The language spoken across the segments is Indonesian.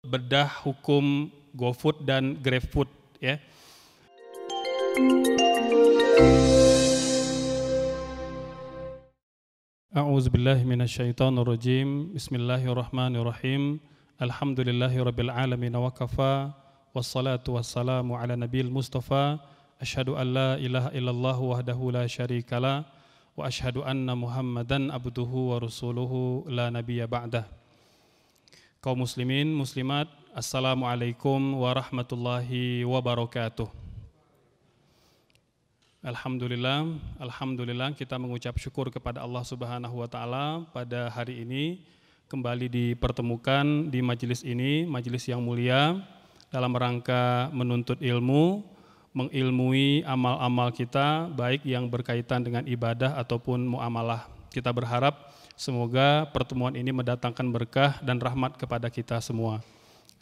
bedah hukum GoFood dan GrabFood ya. A'udzubillahi minasyaitonirrajim. Bismillahirrahmanirrahim. Alhamdulillahirabbil alamin wa kafa wassalatu wassalamu ala nabiyil mustafa. Asyhadu an la ilaha illallah wahdahu la syarikalah wa asyhadu anna Muhammadan abduhu wa rasuluhu la nabiyya ba'dah. Kaum muslimin, muslimat, assalamualaikum warahmatullahi wabarakatuh. Alhamdulillah kita mengucap syukur kepada Allah Subhanahu wa taala pada hari ini kembali dipertemukan di majelis ini, majelis yang mulia dalam rangka menuntut ilmu, mengilmui amal-amal kita baik yang berkaitan dengan ibadah ataupun muamalah. Kita berharap semoga pertemuan ini mendatangkan berkah dan rahmat kepada kita semua.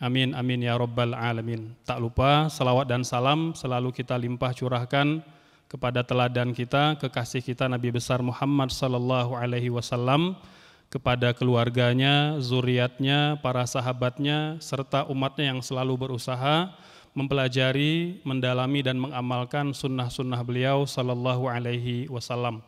Amin amin ya rabbal alamin. Tak lupa salawat dan salam selalu kita limpah curahkan kepada teladan kita, kekasih kita Nabi besar Muhammad sallallahu alaihi wasallam, kepada keluarganya, zuriatnya, para sahabatnya, serta umatnya yang selalu berusaha mempelajari, mendalami dan mengamalkan sunnah-sunnah beliau sallallahu alaihi wasallam.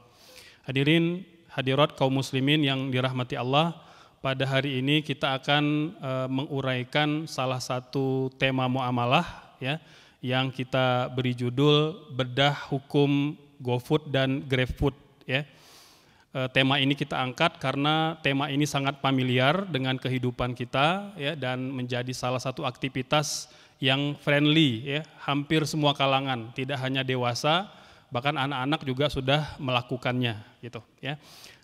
Hadirin hadirat kaum muslimin yang dirahmati Allah, pada hari ini kita akan menguraikan salah satu tema muamalah ya, yang kita beri judul bedah hukum GoFood dan GrabFood ya. Tema ini kita angkat karena tema ini sangat familiar dengan kehidupan kita ya, dan menjadi salah satu aktivitas yang friendly ya, hampir semua kalangan, tidak hanya dewasa, bahkan anak-anak juga sudah melakukannya gitu ya.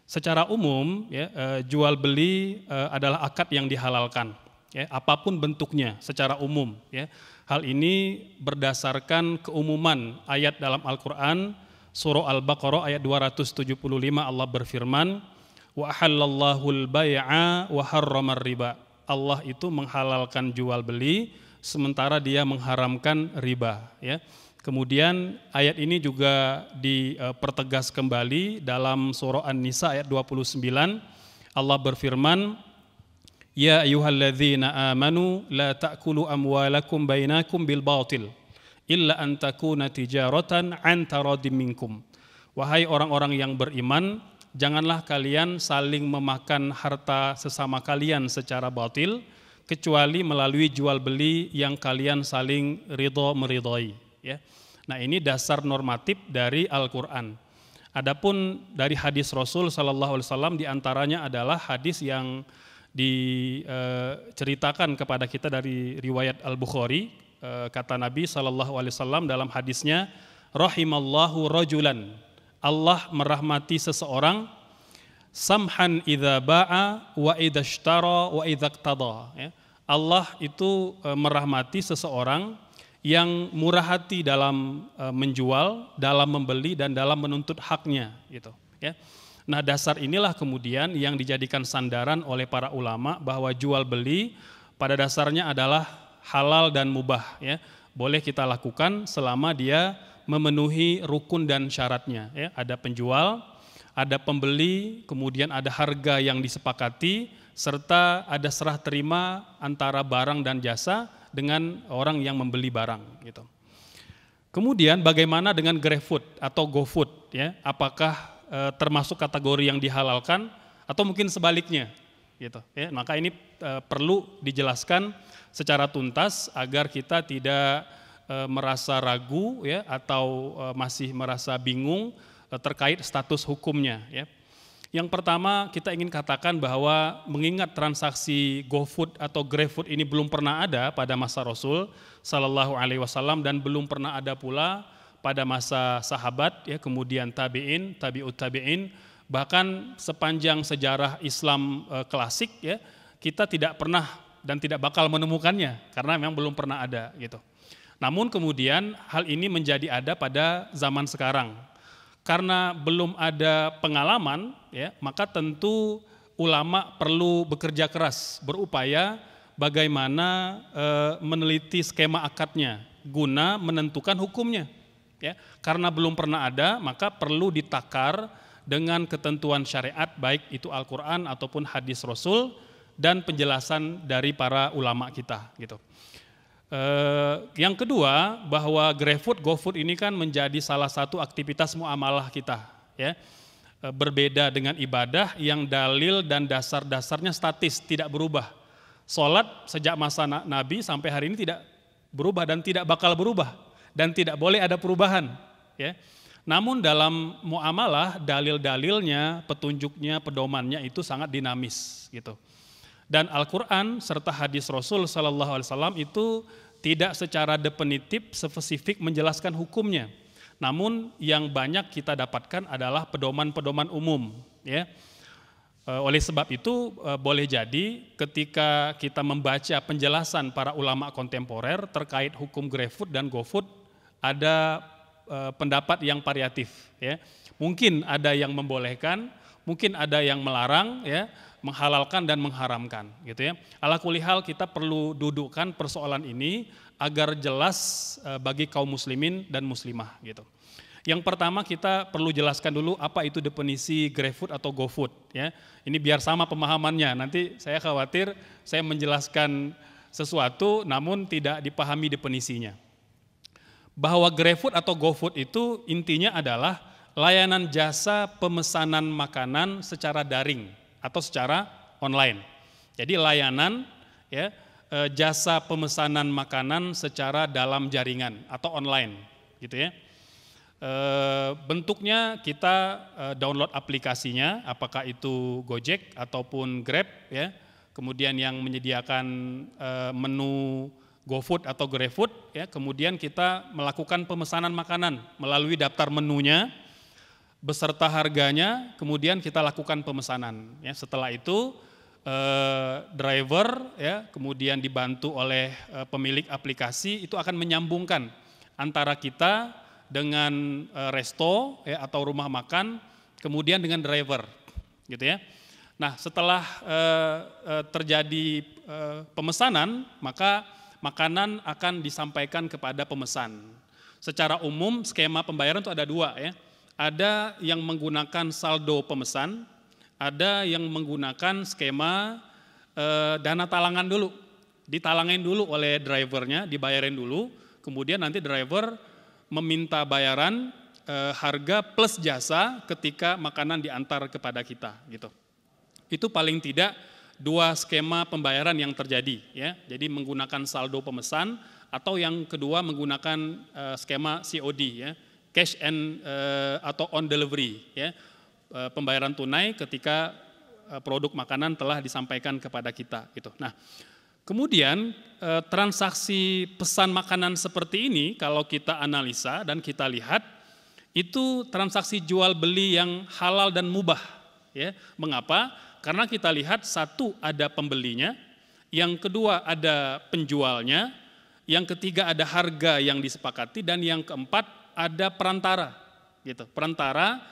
Secara umum ya, jual beli adalah akad yang dihalalkan ya, apapun bentuknya secara umum ya. Hal ini berdasarkan keumuman ayat dalam Al-Qur'an, surah Al-Baqarah ayat 275, Allah berfirman, wa ahallallahu al-bai'a wa harramar riba. Allah itu menghalalkan jual beli sementara dia mengharamkan riba ya. Kemudian ayat ini juga dipertegas kembali dalam surah An-Nisa ayat 29. Allah berfirman, ya ayyuhalladzina amanu la ta'kulu amwalakum bainakum bil batil illa an takuna tijaratan an taradim minkum. Wahai orang-orang yang beriman, janganlah kalian saling memakan harta sesama kalian secara batil kecuali melalui jual beli yang kalian saling meridhai ya. Nah, ini dasar normatif dari Al-Qur'an. Adapun dari hadis Rasul sallallahu alaihi wasallam diantaranya adalah hadis yang diceritakan kepada kita dari riwayat Al-Bukhari. Kata Nabi sallallahu alaihi wasallam dalam hadisnya, rahimallahu rajulan, Allah merahmati seseorang, samhan idza ba'a wa idza ishtara wa idza iqtada ya. Allah itu merahmati seseorang yang murah hati dalam menjual, dalam membeli dan dalam menuntut haknya gitu ya. Nah, dasar inilah kemudian yang dijadikan sandaran oleh para ulama bahwa jual beli pada dasarnya adalah halal dan mubah ya. Boleh kita lakukan selama dia memenuhi rukun dan syaratnya ya. Ada penjual, ada pembeli, kemudian ada harga yang disepakati, serta ada serah terima antara barang dan jasa dengan orang yang membeli barang gitu. Kemudian bagaimana dengan GrabFood atau GoFood ya? Apakah termasuk kategori yang dihalalkan atau mungkin sebaliknya gitu ya? Maka ini perlu dijelaskan secara tuntas agar kita tidak merasa ragu ya, atau masih merasa bingung terkait status hukumnya ya. Yang pertama kita ingin katakan bahwa mengingat transaksi GoFood atau GrabFood ini belum pernah ada pada masa Rasul sallallahu alaihi wasallam dan belum pernah ada pula pada masa sahabat ya, kemudian tabi'in, tabi'ut tabi'in, bahkan sepanjang sejarah Islam klasik ya, kita tidak pernah dan tidak bakal menemukannya karena memang belum pernah ada gitu. Namun kemudian hal ini menjadi ada pada zaman sekarang. Karena belum ada pengalaman, ya, maka tentu ulama perlu bekerja keras, berupaya bagaimana meneliti skema akadnya guna menentukan hukumnya. Ya, karena belum pernah ada, maka perlu ditakar dengan ketentuan syariat, baik itu Al-Quran ataupun hadis Rasul, dan penjelasan dari para ulama kita gitu. Yang kedua, bahwa GrabFood, GoFood ini kan menjadi salah satu aktivitas muamalah kita, ya. Berbeda dengan ibadah yang dalil dan dasar-dasarnya statis, tidak berubah. Salat sejak masa Nabi sampai hari ini tidak berubah dan tidak bakal berubah dan tidak boleh ada perubahan, ya. Namun dalam muamalah dalil-dalilnya, petunjuknya, pedomannya itu sangat dinamis gitu. Dan Al-Quran serta hadis Rasul Sallallahu Alaihi Wasallam itu tidak secara definitif, spesifik menjelaskan hukumnya. Namun yang banyak kita dapatkan adalah pedoman-pedoman umum. Ya. Oleh sebab itu boleh jadi ketika kita membaca penjelasan para ulama kontemporer terkait hukum GrabFood dan GoFood, ada pendapat yang variatif. Ya. Mungkin ada yang membolehkan, mungkin ada yang melarang, ya, menghalalkan dan mengharamkan, gitu ya. Ala kulli hal kita perlu dudukkan persoalan ini agar jelas bagi kaum muslimin dan muslimah, gitu. Yang pertama kita perlu jelaskan dulu apa itu definisi GrabFood atau GoFood, ya. Ini biar sama pemahamannya. Nanti saya khawatir saya menjelaskan sesuatu namun tidak dipahami definisinya. Bahwa GrabFood atau GoFood itu intinya adalah layanan jasa pemesanan makanan secara daring atau secara online. Jadi layanan, ya, jasa pemesanan makanan secara dalam jaringan atau online, gitu ya. Bentuknya kita download aplikasinya, apakah itu Gojek ataupun Grab, ya. Kemudian yang menyediakan menu GoFood atau GrabFood, ya. Kemudian kita melakukan pemesanan makanan melalui daftar menunya beserta harganya, kemudian kita lakukan pemesanan. Ya, setelah itu driver, ya, kemudian dibantu oleh pemilik aplikasi itu akan menyambungkan antara kita dengan resto, ya, atau rumah makan, kemudian dengan driver, gitu ya. Nah, setelah terjadi pemesanan, maka makanan akan disampaikan kepada pemesan. Secara umum skema pembayaran itu ada dua, ya. Ada yang menggunakan saldo pemesan, ada yang menggunakan skema dana talangan dulu. Ditalangin dulu oleh drivernya, dibayarin dulu, kemudian nanti driver meminta bayaran harga plus jasa ketika makanan diantar kepada kita, gitu. Itu paling tidak dua skema pembayaran yang terjadi, ya. Jadi menggunakan saldo pemesan atau yang kedua menggunakan skema COD, ya. Cash and atau on delivery, ya, pembayaran tunai ketika produk makanan telah disampaikan kepada kita, gitu. Nah, kemudian transaksi pesan makanan seperti ini kalau kita analisa dan kita lihat itu transaksi jual beli yang halal dan mubah, ya. Mengapa? Karena kita lihat satu ada pembelinya, yang kedua ada penjualnya, yang ketiga ada harga yang disepakati, dan yang keempat ada perantara, gitu. Perantara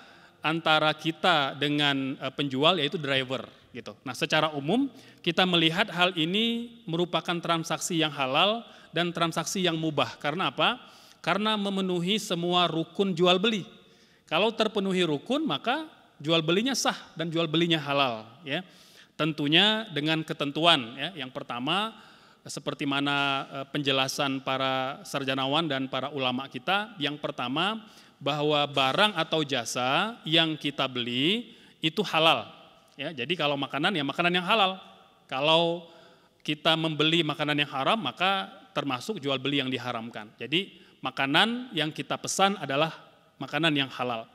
antara kita dengan penjual yaitu driver, gitu. Nah, secara umum kita melihat hal ini merupakan transaksi yang halal dan transaksi yang mubah. Karena apa? Karena memenuhi semua rukun jual beli. Kalau terpenuhi rukun maka jual belinya sah dan jual belinya halal, ya. Tentunya dengan ketentuan, ya. Yang pertama, seperti mana penjelasan para sarjanawan dan para ulama kita, yang pertama bahwa barang atau jasa yang kita beli itu halal, ya. Jadi kalau makanan, ya makanan yang halal. Kalau kita membeli makanan yang haram maka termasuk jual beli yang diharamkan. Jadi makanan yang kita pesan adalah makanan yang halal.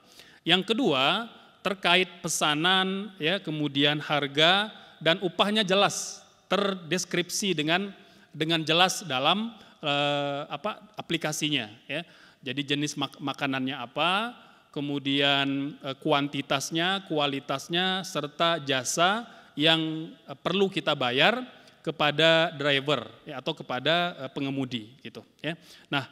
Yang kedua terkait pesanan, ya, kemudian harga dan upahnya jelas, terdeskripsi dengan jelas dalam aplikasinya, ya. Jadi jenis makanannya apa, kemudian kuantitasnya, kualitasnya, serta jasa yang perlu kita bayar kepada driver, ya, atau kepada pengemudi, gitu, ya. Nah,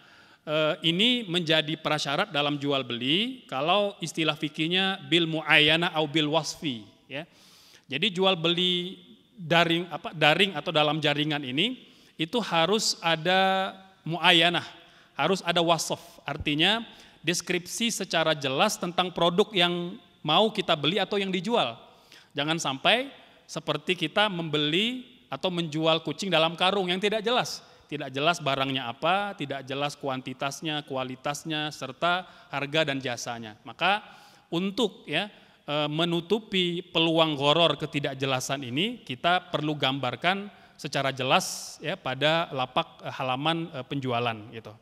ini menjadi prasyarat dalam jual beli kalau istilah fikihnya bil muayyana au bil wasfi, ya. Jadi jual beli daring atau dalam jaringan ini itu harus ada muayyanah, harus ada wasf, artinya deskripsi secara jelas tentang produk yang mau kita beli atau yang dijual. Jangan sampai Seperti kita membeli atau menjual kucing dalam karung yang tidak jelas. Tidak jelas barangnya apa, tidak jelas kuantitasnya, kualitasnya, serta harga dan jasanya. Maka untuk menutupi peluang gharar ketidakjelasan ini, kita perlu gambarkan secara jelas pada lapak halaman penjualan gitu.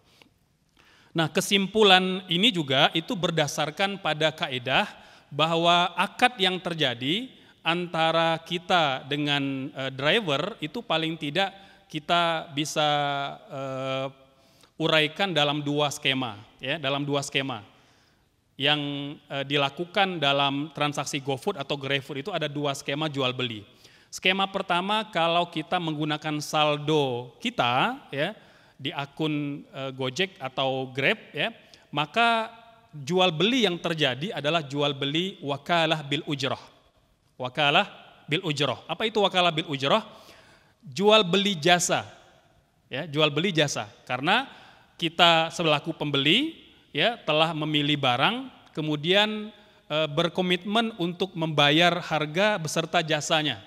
Nah, kesimpulan ini juga itu berdasarkan pada kaidah bahwa akad yang terjadi antara kita dengan driver itu paling tidak kita bisa uraikan dalam dua skema, dalam dua skema yang dilakukan dalam transaksi GoFood atau GrabFood itu ada dua skema jual beli. Skema pertama, kalau kita menggunakan saldo kita di akun Gojek atau Grab maka jual beli yang terjadi adalah jual beli wakalah bil ujrah. Wakalah bil ujrah. Apa itu wakalah bil ujrah? Jual beli jasa, jual beli jasa. Karena kita selaku pembeli, telah memilih barang, kemudian berkomitmen untuk membayar harga beserta jasanya.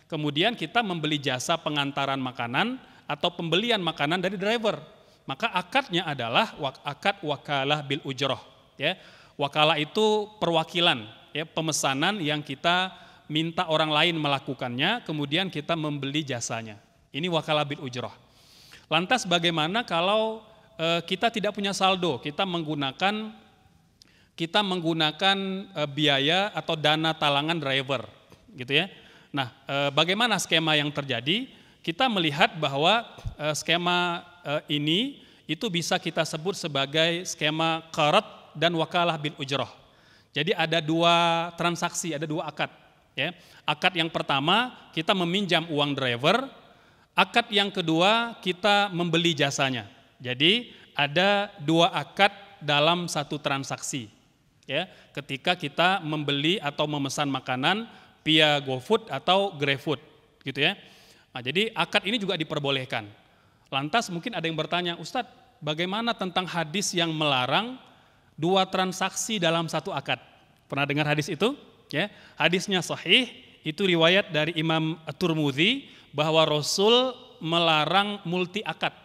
Kemudian kita membeli jasa pengantaran makanan atau pembelian makanan dari driver. Maka akadnya adalah akad wakalah bil ujrah. Wakalah itu perwakilan, pemesanan yang kita minta orang lain melakukannya, kemudian kita membeli jasanya. Ini wakalah bil ujrah. Lantas bagaimana kalau kita tidak punya saldo, kita menggunakan biaya atau dana talangan driver, gitu ya. Nah, bagaimana skema yang terjadi? Kita melihat bahwa skema ini itu bisa kita sebut sebagai skema qarat dan wakalah bil ujrah. Jadi ada dua transaksi, ada dua akad. Akad yang pertama kita meminjam uang driver, akad yang kedua kita membeli jasanya. Jadi ada dua akad dalam satu transaksi. Ketika kita membeli atau memesan makanan via GoFood atau GrabFood, gitu ya. Nah, jadi akad ini juga diperbolehkan. Lantas mungkin ada yang bertanya, Ustadz, bagaimana tentang hadis yang melarang dua transaksi dalam satu akad? Pernah dengar hadis itu? Hadisnya sahih, itu riwayat dari Imam At-Tirmidzi bahwa Rasul melarang multi akad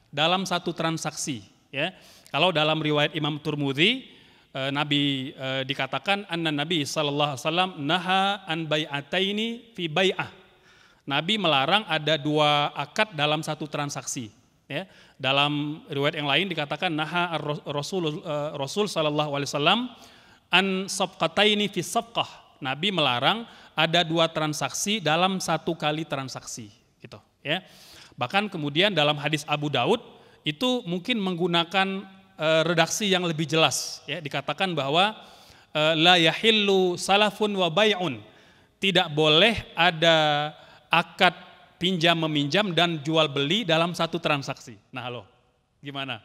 dalam satu transaksi. Kalau dalam riwayat Imam Tirmidzi, Nabi dikatakan anna Nabi sallallahu alaihi wasallam naha an bai'ataini fi bai'ah. Nabi melarang ada dua akad dalam satu transaksi. Dalam riwayat yang lain dikatakan naha Rasul sallallahu alaihi wasallam an sabqataini fi sabqah. Nabi melarang ada dua transaksi dalam satu kali transaksi, gitu ya. Bahkan kemudian dalam hadis Abu Daud itu mungkin menggunakan redaksi yang lebih jelas, dikatakan bahwa la yahillu salafun wa bai'un. Tidak boleh ada akad pinjam meminjam dan jual beli dalam satu transaksi. Nah, halo. Gimana?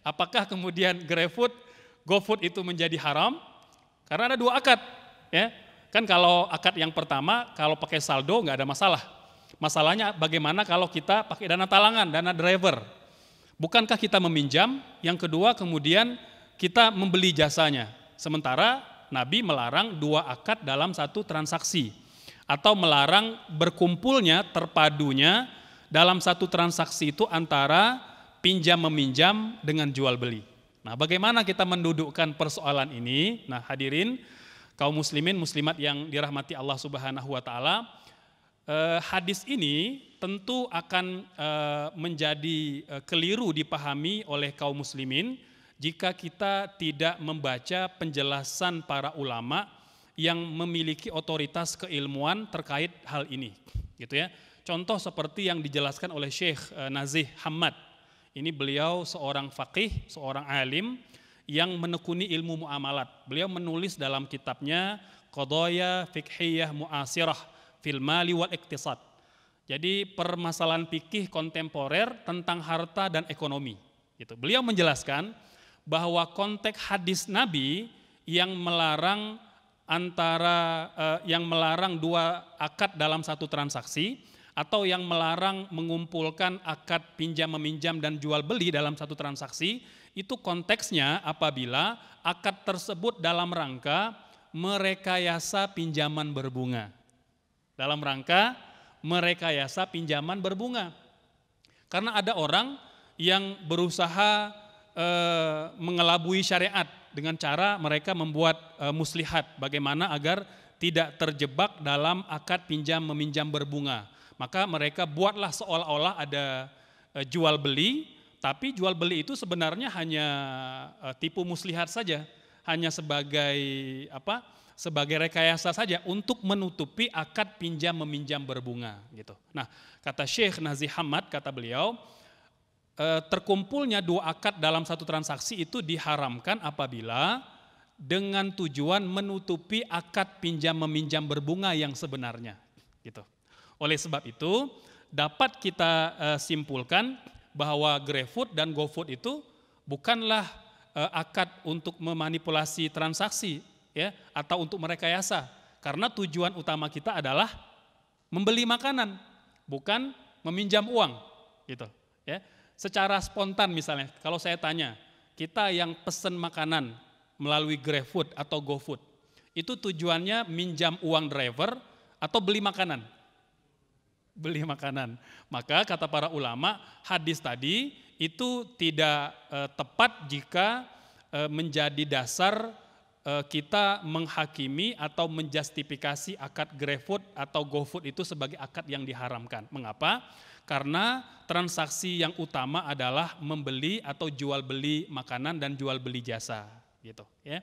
Apakah kemudian GoFood itu menjadi haram? Karena ada dua akad, Kan kalau akad yang pertama kalau pakai saldo nggak ada masalah. Masalahnya bagaimana kalau kita pakai dana talangan, dana driver? Bukankah kita meminjam? Yang kedua kemudian kita membeli jasanya. Sementara Nabi melarang dua akad dalam satu transaksi atau melarang berkumpulnya, terpadunya dalam satu transaksi itu antara pinjam meminjam dengan jual beli. Nah, bagaimana kita mendudukkan persoalan ini? Nah, hadirin kaum muslimin muslimat yang dirahmati Allah Subhanahu wa taala, hadis ini tentu akan menjadi keliru dipahami oleh kaum muslimin jika kita tidak membaca penjelasan para ulama yang memiliki otoritas keilmuan terkait hal ini, gitu ya. Contoh seperti yang dijelaskan oleh Syekh Nazih Hamad. Ini beliau seorang faqih, seorang alim yang menekuni ilmu muamalat. Beliau menulis dalam kitabnya Qadaya Fiqhiyah Mu'asirah fil Mali wal Iqtisad. Jadi permasalahan fikih kontemporer tentang harta dan ekonomi. Gitu. Beliau menjelaskan bahwa konteks hadis Nabi yang melarang melarang dua akad dalam satu transaksi atau yang melarang mengumpulkan akad pinjam meminjam dan jual beli dalam satu transaksi, itu konteksnya apabila akad tersebut dalam rangka merekayasa pinjaman berbunga. dalam rangka merekayasa pinjaman berbunga. Karena ada orang yang berusaha mengelabui syariat dengan cara mereka membuat muslihat bagaimana agar tidak terjebak dalam akad pinjam meminjam berbunga. Maka mereka buatlah seolah-olah ada jual beli, tapi jual beli itu sebenarnya hanya tipu muslihat saja, hanya sebagai sebagai rekayasa saja untuk menutupi akad pinjam meminjam berbunga gitu. Nah, kata Syekh Nazih Hamad, kata beliau, terkumpulnya dua akad dalam satu transaksi itu diharamkan apabila dengan tujuan menutupi akad pinjam meminjam berbunga yang sebenarnya gitu. Oleh sebab itu dapat kita simpulkan bahwa GrabFood dan GoFood itu bukanlah akad untuk memanipulasi transaksi ya atau untuk merekayasa, karena tujuan utama kita adalah membeli makanan, bukan meminjam uang gitu ya. Secara spontan misalnya kalau saya tanya, kita yang pesen makanan melalui GrabFood atau GoFood itu tujuannya minjam uang driver atau beli makanan? Beli makanan. Maka kata para ulama, hadis tadi itu tidak tepat jika menjadi dasar kita menghakimi atau menjustifikasi akad GrabFood atau GoFood itu sebagai akad yang diharamkan. Mengapa? Karena transaksi yang utama adalah membeli atau jual beli makanan dan jual beli jasa gitu ya.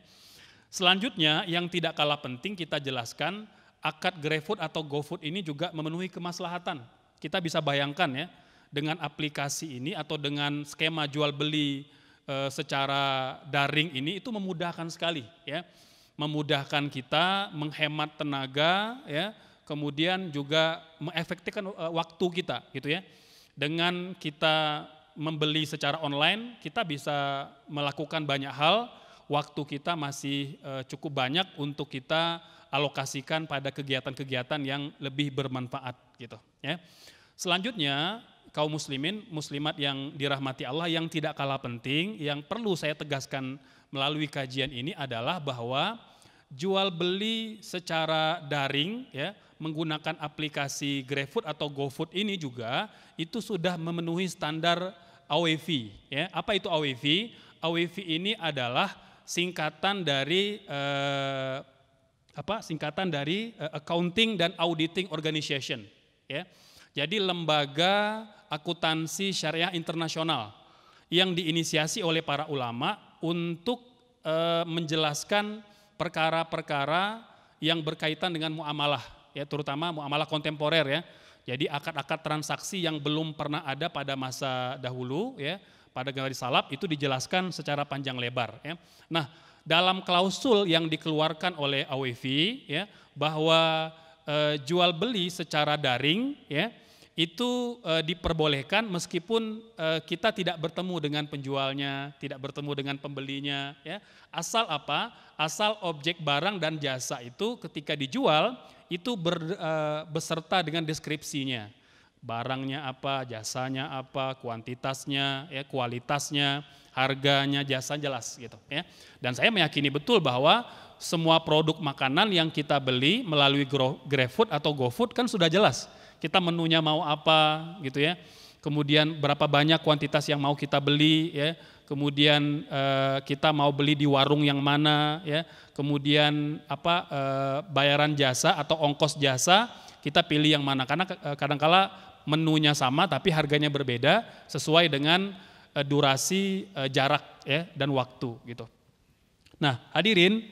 Selanjutnya yang tidak kalah penting kita jelaskan, akad GrabFood atau GoFood ini juga memenuhi kemaslahatan. Kita bisa bayangkan ya, dengan aplikasi ini atau dengan skema jual beli secara daring ini itu memudahkan sekali ya. Memudahkan kita, menghemat tenaga ya, kemudian juga mengefektifkan waktu kita gitu ya. Dengan kita membeli secara online, kita bisa melakukan banyak hal, waktu kita masih cukup banyak untuk kita alokasikan pada kegiatan-kegiatan yang lebih bermanfaat gitu ya. Selanjutnya kaum muslimin muslimat yang dirahmati Allah, yang tidak kalah penting yang perlu saya tegaskan melalui kajian ini adalah bahwa jual beli secara daring ya menggunakan aplikasi GrabFood atau GoFood ini juga itu sudah memenuhi standar AWV ya. Apa itu AWV? AWV ini adalah singkatan dari Accounting dan Auditing Organization ya. Jadi lembaga akuntansi syariah internasional yang diinisiasi oleh para ulama untuk menjelaskan perkara-perkara yang berkaitan dengan muamalah ya, terutama muamalah kontemporer ya. Jadi akad-akad transaksi yang belum pernah ada pada masa dahulu ya, pada generasi salaf itu dijelaskan secara panjang lebar ya. Nah, dalam klausul yang dikeluarkan oleh AWV ya, bahwa jual beli secara daring ya itu diperbolehkan meskipun kita tidak bertemu dengan penjualnya, tidak bertemu dengan pembelinya ya. Asal apa? Asal objek barang dan jasa itu ketika dijual itu beserta dengan deskripsinya. Barangnya apa, jasanya apa, kuantitasnya, ya, kualitasnya, harganya, jasa jelas gitu ya. Dan saya meyakini betul bahwa semua produk makanan yang kita beli melalui GrabFood atau GoFood kan sudah jelas. Kita menunya mau apa gitu ya. Kemudian berapa banyak kuantitas yang mau kita beli ya. Kemudian kita mau beli di warung yang mana ya. Kemudian bayaran jasa atau ongkos jasa kita pilih yang mana, karena kadangkala menunya sama tapi harganya berbeda sesuai dengan durasi, jarak ya dan waktu gitu. Nah, hadirin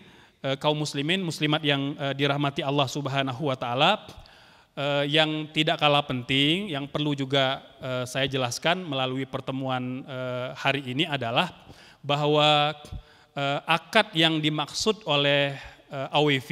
kaum muslimin muslimat yang dirahmati Allah Subhanahu wa taala, yang tidak kalah penting yang perlu juga saya jelaskan melalui pertemuan hari ini adalah bahwa akad yang dimaksud oleh AWV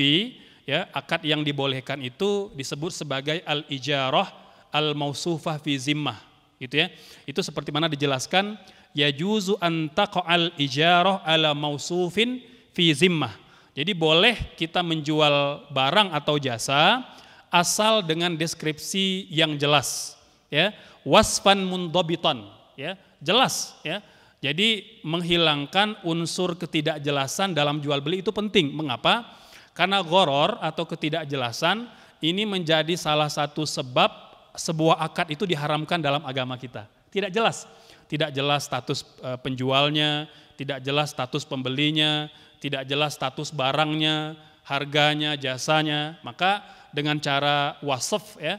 ya, akad yang dibolehkan itu disebut sebagai al-ijarah al-mausufah fi zimmah gitu ya. Itu seperti mana dijelaskan, yajuzu an taqa'al ijarah ala mausufin fi zimmah. Jadi boleh kita menjual barang atau jasa asal dengan deskripsi yang jelas ya, wasfan mundabitan ya, jelas ya. Jadi menghilangkan unsur ketidakjelasan dalam jual beli itu penting. Mengapa? Karena gharar atau ketidakjelasan ini menjadi salah satu sebab sebuah akad itu diharamkan dalam agama kita. Tidak jelas status penjualnya, tidak jelas status pembelinya, tidak jelas status barangnya, harganya, jasanya. Maka dengan cara wasf ya,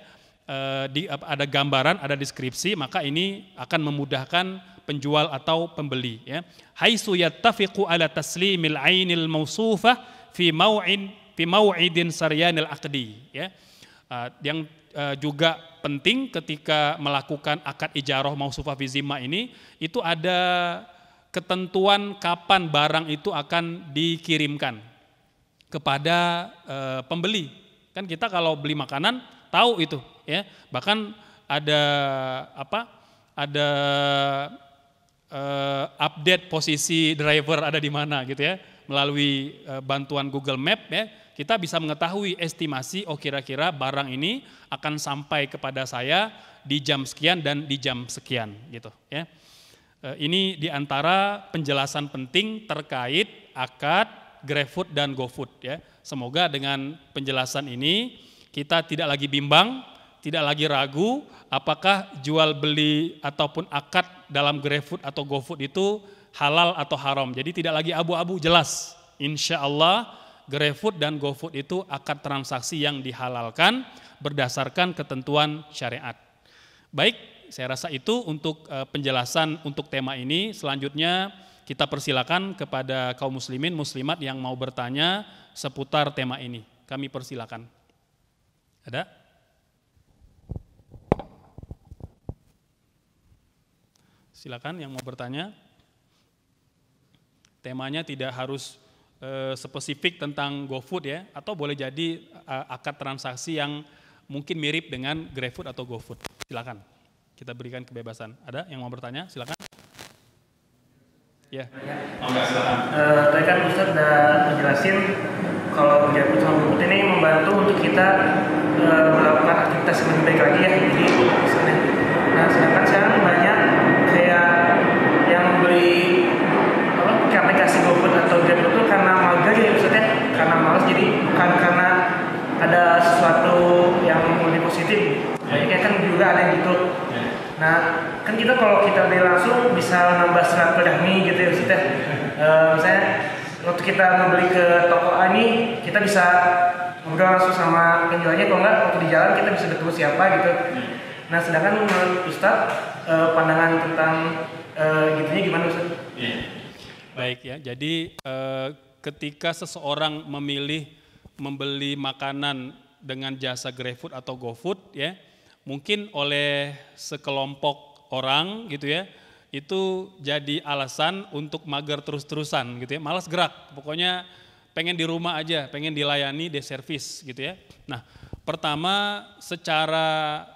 ada gambaran, ada deskripsi, maka ini akan memudahkan penjual atau pembeli ya. Haitsu yattafiqu ala taslimil ainil mausufah fi mau'idin saryanil aqdi ya. Yang juga penting ketika melakukan akad ijarah mausufah fi zimma ini, itu ada ketentuan kapan barang itu akan dikirimkan kepada pembeli. Kan kita kalau beli makanan tahu itu ya, bahkan ada update posisi driver ada di mana gitu ya, melalui bantuan Google Map ya, kita bisa mengetahui estimasi kira-kira barang ini akan sampai kepada saya di jam sekian dan di jam sekian gitu ya. Ini diantara penjelasan penting terkait akad GrabFood dan GoFood ya. Semoga dengan penjelasan ini kita tidak lagi bimbang, tidak lagi ragu apakah jual beli ataupun akad dalam GrabFood atau GoFood itu halal atau haram. Jadi tidak lagi abu-abu, jelas. Insya Allah GrabFood dan GoFood itu akad transaksi yang dihalalkan berdasarkan ketentuan syariat. Baik, saya rasa itu untuk penjelasan untuk tema ini. Selanjutnya kita persilakan kepada kaum muslimin muslimat yang mau bertanya seputar tema ini. Kami persilakan. Ada? Silakan yang mau bertanya. Temanya tidak harus spesifik tentang GoFood ya, atau boleh jadi akad transaksi yang mungkin mirip dengan GrabFood atau GoFood. Silakan. Kita berikan kebebasan. Ada yang mau bertanya? Silakan. Ya. Silakan. Tadi kan Ustaz udah menjelasin kalau GrabFood sama GoFood ini membantu untuk kita melakukan aktivitas yang lebih baik lagi ya. Jadi, nah sedangkan sekarang banyak kayak yang beli aplikasi GoFood atau GrabFood itu karena mager ya Ustaz ya, karena malas, jadi bukan karena ada sesuatu yang lebih positif. Kayaknya kan juga ada yang gitu. Nah, kan kita kalau kita beli langsung bisa nambah silaturahmi gitu ya Ustaz ya. Misalnya waktu kita membeli ke toko A ini, kita bisa ngobrol langsung sama penjualnya, kalau enggak waktu di jalan kita bisa ketemu siapa gitu. Nah, sedangkan menurut Ustaz pandangan tentang gitunya gimana Ustaz? Baik ya, jadi ketika seseorang memilih membeli makanan dengan jasa GrabFood atau GoFood ya, mungkin oleh sekelompok orang gitu ya, itu jadi alasan untuk mager terus-terusan gitu ya, malas gerak, pokoknya pengen di rumah aja, pengen dilayani di servis gitu ya. Nah, pertama secara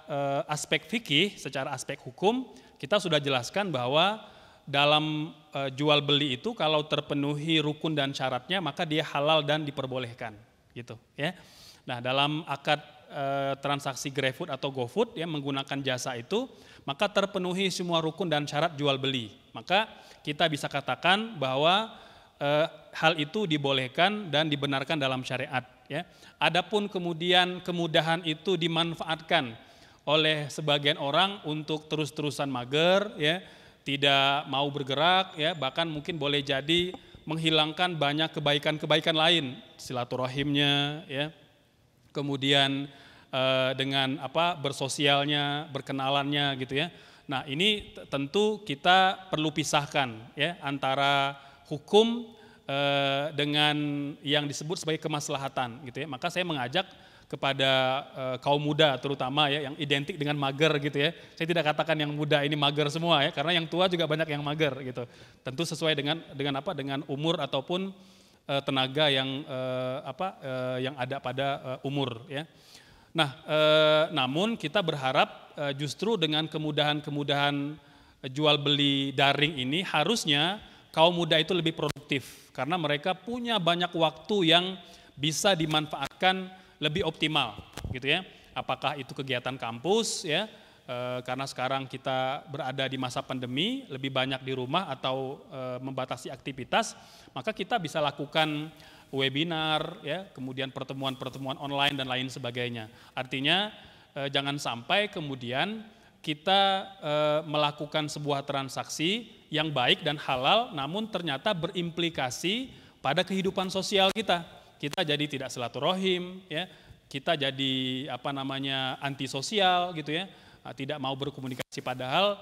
aspek fikih, secara aspek hukum, kita sudah jelaskan bahwa dalam jual beli itu kalau terpenuhi rukun dan syaratnya maka dia halal dan diperbolehkan gitu ya. Nah, dalam akad transaksi GrabFood atau GoFood ya, menggunakan jasa itu maka terpenuhi semua rukun dan syarat jual beli. Maka kita bisa katakan bahwa hal itu dibolehkan dan dibenarkan dalam syariat ya. Adapun kemudian kemudahan itu dimanfaatkan oleh sebagian orang untuk terus-terusan mager ya, tidak mau bergerak ya, bahkan mungkin boleh jadi menghilangkan banyak kebaikan-kebaikan lain, silaturahimnya ya, kemudian dengan bersosialnya, berkenalannya gitu ya. Nah, ini tentu kita perlu pisahkan ya antara hukum dengan yang disebut sebagai kemaslahatan gitu ya. Maka saya mengajak kepada kaum muda terutama ya, yang identik dengan mager gitu ya. Saya tidak katakan yang muda ini mager semua ya, karena yang tua juga banyak yang mager gitu. Tentu sesuai dengan umur ataupun tenaga yang yang ada pada umur ya. Nah, namun kita berharap justru dengan kemudahan-kemudahan jual beli daring ini harusnya kaum muda itu lebih produktif karena mereka punya banyak waktu yang bisa dimanfaatkan lebih optimal gitu ya. Apakah itu kegiatan kampus ya, karena sekarang kita berada di masa pandemi, lebih banyak di rumah atau membatasi aktivitas, maka kita bisa lakukan webinar, ya, kemudian pertemuan-pertemuan online dan lain sebagainya. Artinya jangan sampai kemudian kita melakukan sebuah transaksi yang baik dan halal, namun ternyata berimplikasi pada kehidupan sosial kita. Kita jadi tidak silaturahim, ya, kita jadi antisosial gitu ya, tidak mau berkomunikasi. Padahal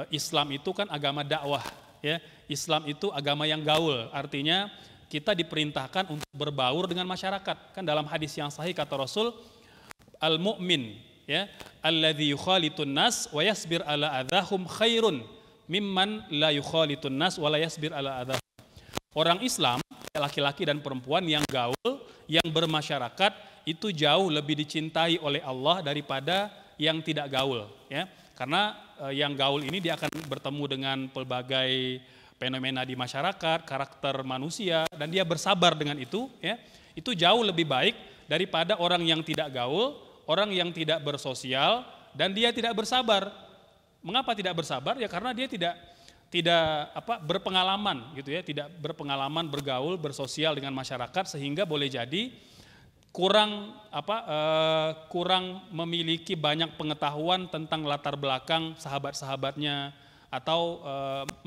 Islam itu kan agama dakwah, ya. Islam itu agama yang gaul, artinya kita diperintahkan untuk berbaur dengan masyarakat. Kan dalam hadis yang sahih kata Rasul, al-mu'min, ya, alladzi yukhalitun nas wa yasbir ala adzahum khairun mimman la yukhalitun nas wa la yasbir ala adzahum. Orang Islam, laki-laki dan perempuan yang gaul, yang bermasyarakat, itu jauh lebih dicintai oleh Allah daripada yang tidak gaul, ya. Karena yang gaul ini dia akan bertemu dengan pelbagai fenomena di masyarakat, karakter manusia, dan dia bersabar dengan itu, ya. Itu jauh lebih baik daripada orang yang tidak gaul, orang yang tidak bersosial, dan dia tidak bersabar. Mengapa tidak bersabar? Ya karena dia tidak berpengalaman gitu ya, tidak berpengalaman bergaul, bersosial dengan masyarakat, sehingga boleh jadi kurang memiliki banyak pengetahuan tentang latar belakang sahabat-sahabatnya atau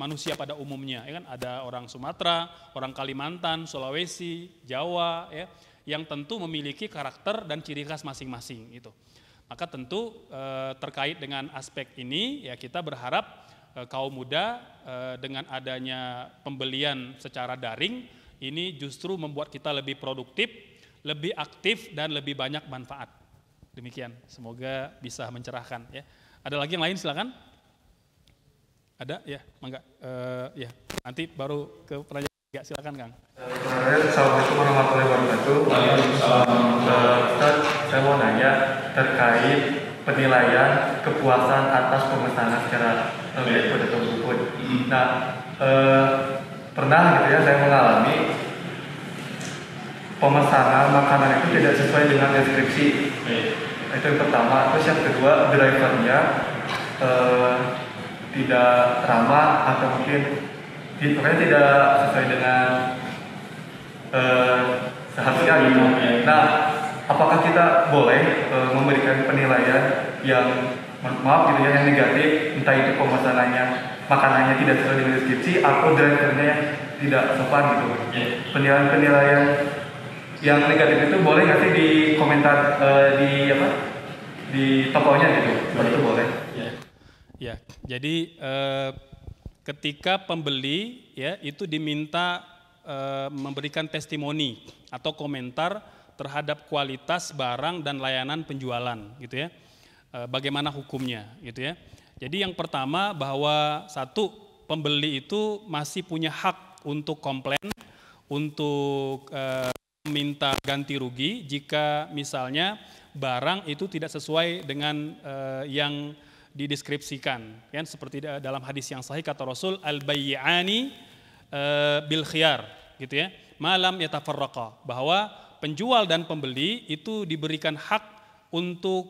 manusia pada umumnya, ya kan. Ada orang Sumatera, orang Kalimantan, Sulawesi, Jawa, ya, yang tentu memiliki karakter dan ciri khas masing-masing itu. Maka tentu terkait dengan aspek ini, ya, kita berharap kaum muda dengan adanya pembelian secara daring ini justru membuat kita lebih produktif, lebih aktif, dan lebih banyak manfaat. Demikian, semoga bisa mencerahkan, ya. Ada lagi yang lain, silakan. Ada, ya, mangga. Ya, nanti baru ke pertanyaan. Ya, silakan, Kang. Assalamualaikum warahmatullahi wabarakatuh. Ustaz, saya mau nanya terkait penilaian kepuasan atas pemesanan secara food atau food. Nah, pernah gitu ya saya mengalami pemesanan makanan itu tidak sesuai dengan deskripsi. Itu yang pertama. Terus yang kedua, drivernya tidak ramah atau mungkin tidak sesuai dengan seharusnya gitu. Nah, apakah kita boleh memberikan penilaian yang maaf gitu ya, yang negatif, entah itu pemesanannya, makanannya tidak sesuai dengan deskripsi atau drivernya tidak sopan gitu. Penilaian yang negatif itu boleh nggak sih di komentar di tokonya gitu? Itu boleh. Ya, jadi ketika pembeli, ya, itu diminta memberikan testimoni atau komentar terhadap kualitas barang dan layanan penjualan, gitu ya. Bagaimana hukumnya, gitu ya. Jadi yang pertama bahwa satu, pembeli itu masih punya hak untuk komplain, untuk meminta ganti rugi jika misalnya barang itu tidak sesuai dengan yang dideskripsikan, kan, seperti dalam hadis yang sahih kata Rasul, al-bayyi'ani bil khiyar, gitu ya, malam yatafarraqa, bahwa penjual dan pembeli itu diberikan hak untuk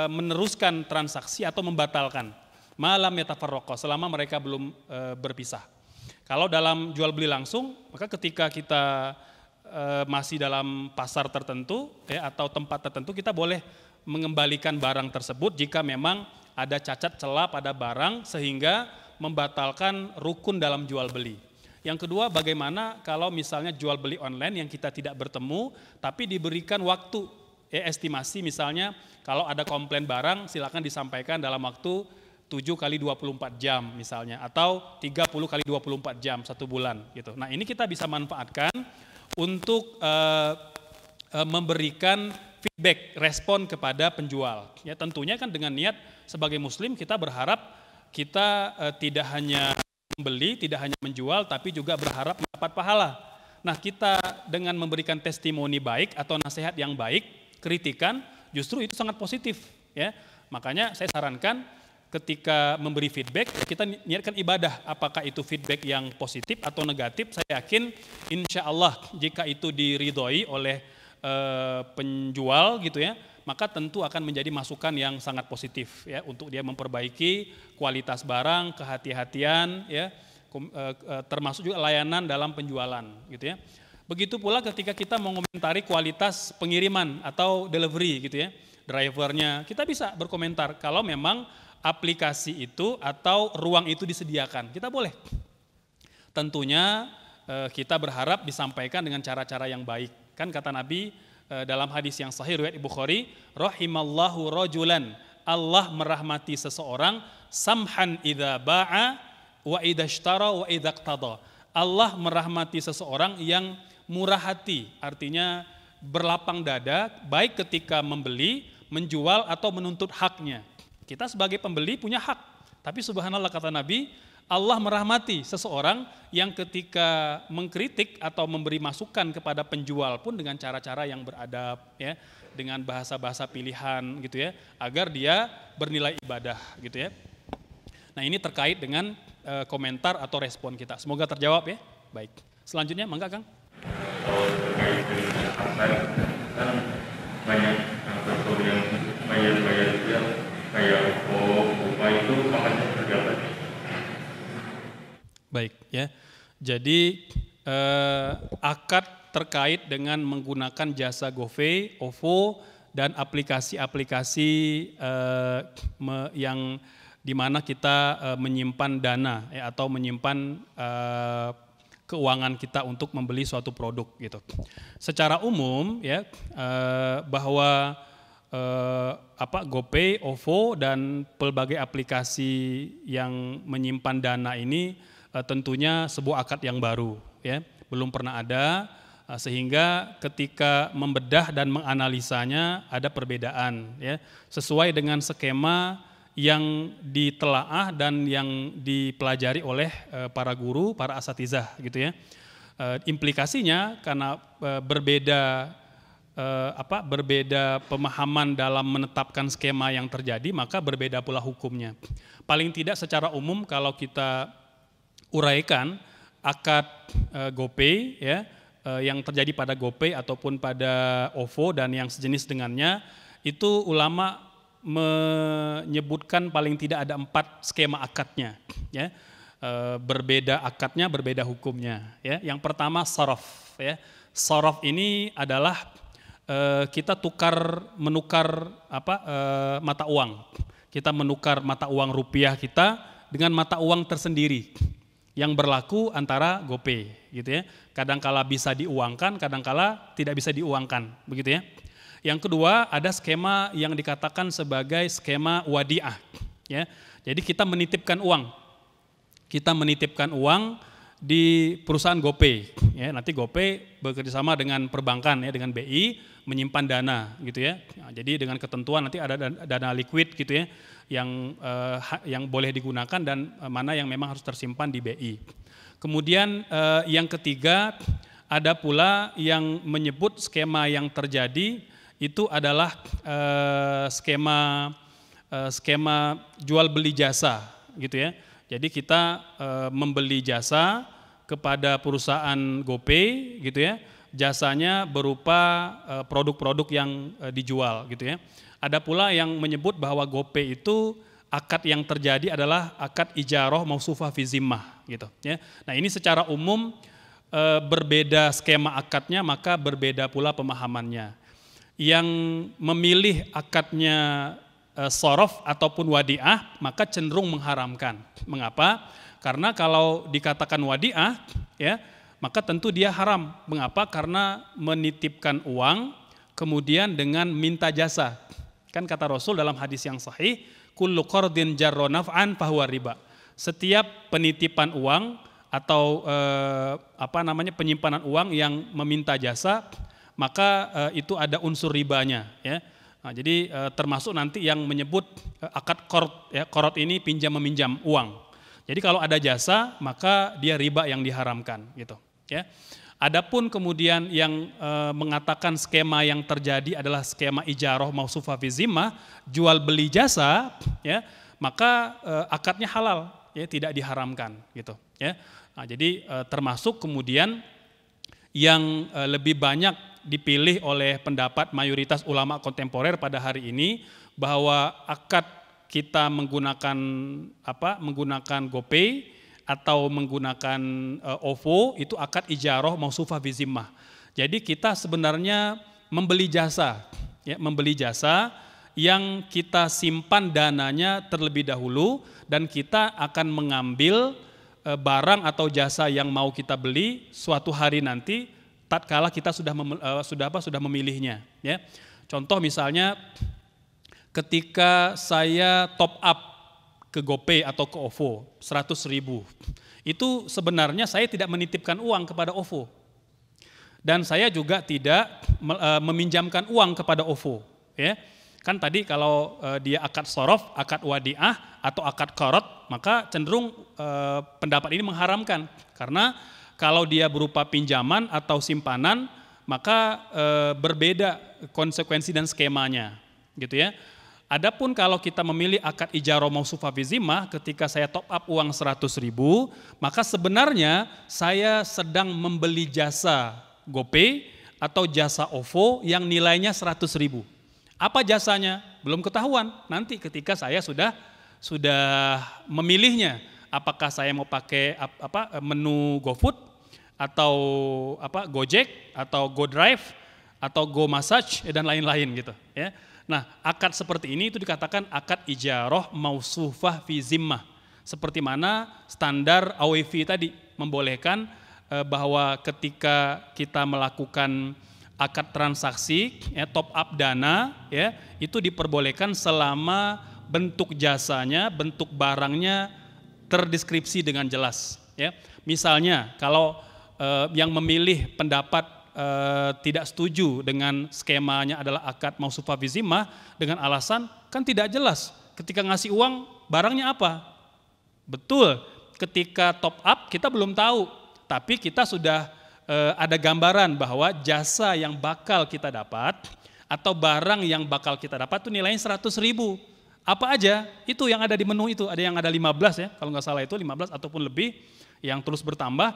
meneruskan transaksi atau membatalkan, malam yatafarraqa, selama mereka belum berpisah. Kalau dalam jual beli langsung, maka ketika kita masih dalam pasar tertentu, ya, atau tempat tertentu, kita boleh mengembalikan barang tersebut jika memang ada cacat celah pada barang sehingga membatalkan rukun dalam jual beli. Yang kedua, bagaimana kalau misalnya jual beli online yang kita tidak bertemu tapi diberikan waktu, estimasi, misalnya kalau ada komplain barang silakan disampaikan dalam waktu 7 kali 24 jam misalnya, atau 30 kali 24 jam 1 bulan gitu. Nah, ini kita bisa manfaatkan untuk memberikan feedback, respon kepada penjual. Ya, tentunya kan dengan niat sebagai muslim kita berharap kita tidak hanya membeli, tidak hanya menjual, tapi juga berharap mendapat pahala. Nah, kita dengan memberikan testimoni baik atau nasihat yang baik, kritikan, justru itu sangat positif, ya. Makanya saya sarankan ketika memberi feedback, kita niatkan ibadah, apakah itu feedback yang positif atau negatif. Saya yakin insya Allah jika itu diridhoi oleh penjual gitu ya, maka tentu akan menjadi masukan yang sangat positif, ya, untuk dia memperbaiki kualitas barang, kehati-hatian, ya, termasuk juga layanan dalam penjualan gitu ya. Begitu pula ketika kita mengomentari kualitas pengiriman atau delivery gitu ya, drivernya, kita bisa berkomentar kalau memang aplikasi itu atau ruang itu disediakan, kita boleh. Tentunya kita berharap disampaikan dengan cara-cara yang baik. Kan kata Nabi dalam hadis yang sahih riwayat Bukhari, rahimallahu rajulan, Allah merahmati seseorang, samhan idza ba'a wa idza ishtara wa idza iqtada. Allah merahmati seseorang yang murah hati, artinya berlapang dada, baik ketika membeli, menjual atau menuntut haknya. Kita sebagai pembeli punya hak, tapi subhanallah kata Nabi, Allah merahmati seseorang yang ketika mengkritik atau memberi masukan kepada penjual pun dengan cara-cara yang beradab, ya, dengan bahasa-bahasa pilihan gitu ya, agar dia bernilai ibadah gitu ya. Nah ini terkait dengan komentar atau respon kita. Semoga terjawab ya. Baik. Selanjutnya, mangga Kang. Kalau terkait dengan aset, kan banyak sektor yang bayar-bayar itu yang kayak upah itu makanya terdapat. Baik ya. Jadi akad terkait dengan menggunakan jasa GoPay, OVO dan aplikasi-aplikasi yang di mana kita menyimpan dana ya, atau menyimpan keuangan kita untuk membeli suatu produk gitu. Secara umum ya bahwa GoPay, OVO dan pelbagai aplikasi yang menyimpan dana ini tentunya sebuah akad yang baru ya, belum pernah ada, sehingga ketika membedah dan menganalisanya ada perbedaan ya, sesuai dengan skema yang ditelaah dan yang dipelajari oleh para guru, para asatizah gitu ya. Implikasinya karena berbeda pemahaman dalam menetapkan skema yang terjadi, maka berbeda pula hukumnya. Paling tidak secara umum kalau kita uraikan akad GoPay ya, yang terjadi pada GoPay ataupun pada OVO dan yang sejenis dengannya, itu ulama menyebutkan paling tidak ada 4 skema akadnya ya. Berbeda akadnya, berbeda hukumnya ya. Yang pertama sorof ya. Sorof ini adalah kita menukar mata uang. Kita menukar mata uang rupiah kita dengan mata uang tersendiri yang berlaku antara GoPay gitu ya. Kadangkala bisa diuangkan, kadangkala tidak bisa diuangkan, begitu ya. Yang kedua ada skema yang dikatakan sebagai skema wadiah ya. Jadi kita menitipkan uang. Kita menitipkan uang di perusahaan GoPay ya. Nanti GoPay bekerjasama dengan perbankan ya, dengan BI menyimpan dana gitu ya. Nah, jadi dengan ketentuan nanti ada dana liquid gitu ya yang boleh digunakan dan mana yang memang harus tersimpan di BI. Kemudian yang ketiga ada pula yang menyebut skema yang terjadi itu adalah skema jual beli jasa gitu ya. Jadi kita membeli jasa kepada perusahaan GoPay gitu ya. Jasanya berupa produk-produk yang dijual gitu ya. Ada pula yang menyebut bahwa GoPay itu akad yang terjadi adalah akad ijarah mausufah fi zimmah gitu ya. Nah, ini secara umum berbeda skema akadnya, maka berbeda pula pemahamannya. Yang memilih akadnya sorof ataupun wadiah maka cenderung mengharamkan. Mengapa? Karena kalau dikatakan wadiah ya, maka tentu dia haram. Mengapa? Karena menitipkan uang kemudian dengan minta jasa. Kan kata Rasul dalam hadis yang sahih, kullu qardin jarra naf'an fahuwa riba. Setiap penitipan uang atau penyimpanan uang yang meminta jasa, maka itu ada unsur ribanya ya. Nah, jadi termasuk nanti yang menyebut akad qard ya, qard ini pinjam meminjam uang. Jadi kalau ada jasa maka dia riba yang diharamkan gitu ya. Adapun kemudian yang mengatakan skema yang terjadi adalah skema ijarah mausufah fi zimmah, jual beli jasa ya, maka akadnya halal ya, tidak diharamkan gitu ya. Nah, jadi termasuk kemudian yang lebih banyak dipilih oleh pendapat mayoritas ulama kontemporer pada hari ini bahwa akad kita menggunakan GoPay atau menggunakan OVO itu akad ijarah mausufah fi zimmah. Jadi kita sebenarnya membeli jasa, ya, membeli jasa yang kita simpan dananya terlebih dahulu dan kita akan mengambil barang atau jasa yang mau kita beli suatu hari nanti tatkala kita sudah memilihnya, ya. Contoh misalnya ketika saya top up ke GoPay atau ke OVO 100.000, itu sebenarnya saya tidak menitipkan uang kepada OVO dan saya juga tidak meminjamkan uang kepada OVO, ya. Kan tadi kalau dia akad sorof, akad wadiah atau akad qarad, maka cenderung pendapat ini mengharamkan karena kalau dia berupa pinjaman atau simpanan maka berbeda konsekuensi dan skemanya, gitu ya. Adapun kalau kita memilih akad ijarah mausufah fi zimmah, ketika saya top up uang 100.000, maka sebenarnya saya sedang membeli jasa GoPay atau jasa OVO yang nilainya 100.000. Apa jasanya? Belum ketahuan. Nanti ketika saya sudah memilihnya, apakah saya mau pakai menu GoFood atau Gojek atau GoDrive atau GoMassage dan lain-lain gitu, ya. Nah, akad seperti ini itu dikatakan akad ijarah mausufah fi zimmah. Seperti mana standar AWV tadi membolehkan bahwa ketika kita melakukan akad transaksi, ya, top up dana, ya, itu diperbolehkan selama bentuk jasanya, bentuk barangnya terdeskripsi dengan jelas, ya. Misalnya kalau yang memilih pendapat tidak setuju dengan skemanya adalah akad mausufah fi zimmah dengan alasan kan tidak jelas ketika ngasih uang barangnya apa. Betul, ketika top up kita belum tahu, tapi kita sudah ada gambaran bahwa jasa yang bakal kita dapat atau barang yang bakal kita dapat itu nilainya 100.000. Apa aja? Itu yang ada di menu itu, ada yang ada 15 ya, kalau nggak salah itu 15 ataupun lebih yang terus bertambah.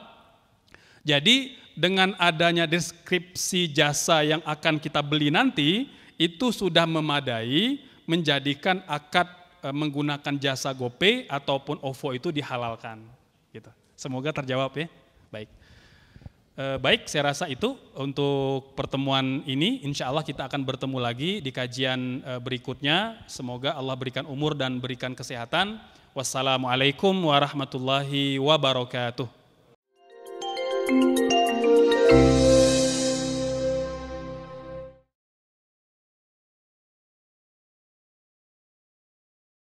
Jadi dengan adanya deskripsi jasa yang akan kita beli nanti, itu sudah memadai menjadikan akad menggunakan jasa GoPay ataupun OVO itu dihalalkan. Gitu. Semoga terjawab ya. Baik. Baik, saya rasa itu untuk pertemuan ini. Insya Allah kita akan bertemu lagi di kajian berikutnya. Semoga Allah berikan umur dan berikan kesehatan. Wassalamualaikum warahmatullahi wabarakatuh.